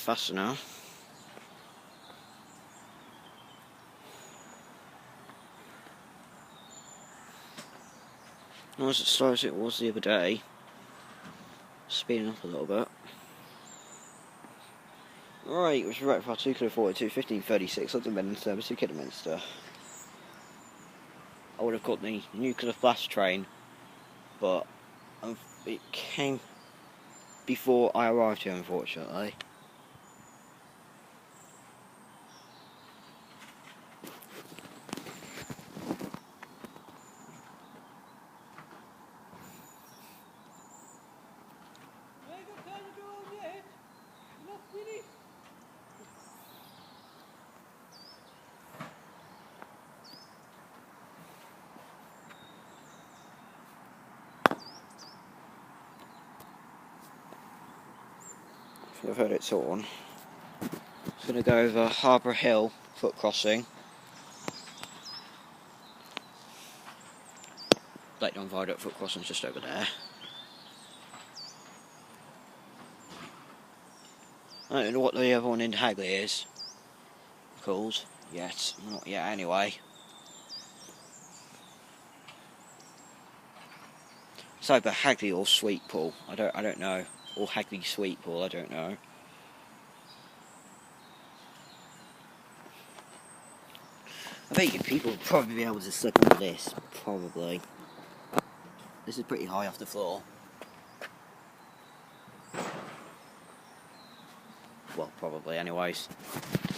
faster now. Not as slow as it was the other day. Speeding up a little bit. Right, which is right for our 2 42, 1536, London Men Service to Kidderminster. I would have caught the nuclear blast train, but it came before I arrived here, unfortunately. I've heard it's on. It's going to go over Harbour Hill foot crossing. Blakedown Viaduct foot crossing just over there. I don't know what the other one in Hagley is called yet. Not yet anyway. It's either Hagley or Sweetpool. I don't know. Or Hagley Sweetpool, I don't know. I think people would probably be able to slip under this, probably. This is pretty high off the floor. Well, probably anyways.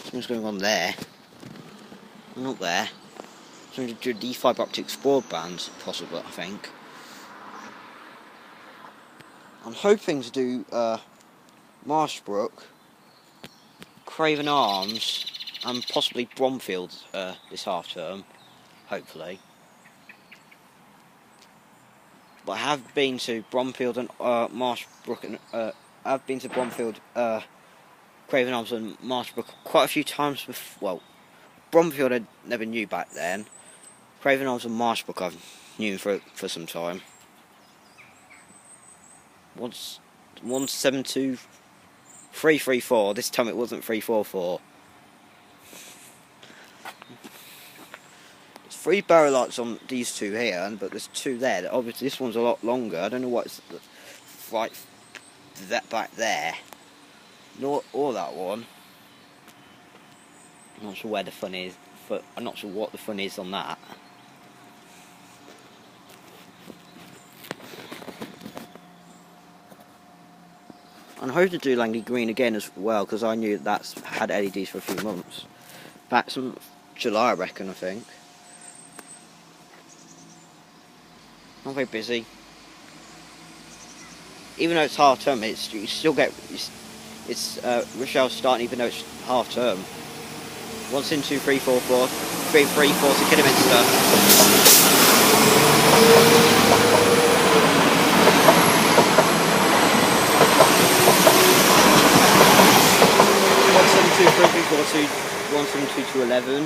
Something's going on there. Not there. Something to do with D5 optics broadband, possibly, I think. I'm hoping to do Marshbrook, Craven Arms, and possibly Bromfield this half term, hopefully. But I have been to Bromfield and Marshbrook, and I've been to Bromfield, Craven Arms, and Marshbrook quite a few times before. Well, Bromfield I never knew back then. Craven Arms and Marshbrook I've knew for some time. 172334. This time it wasn't 344. There's 3 barrel lights on these 2 here, but there's 2 there. Obviously, this one's a lot longer. I don't know what's right that back there, or that one. I'm not sure where the fun is. But I'm not sure what the fun is on that. And I hope to do Langley Green again as well, because I knew that's had LEDs for a few months. Back some July, I reckon, I think. Not very busy. Even though it's half term, you still get rush hour starting even though it's half term. 1, 2, 3, 4, 4, 3, 3, 4 to Kidderminster. 172 to 11.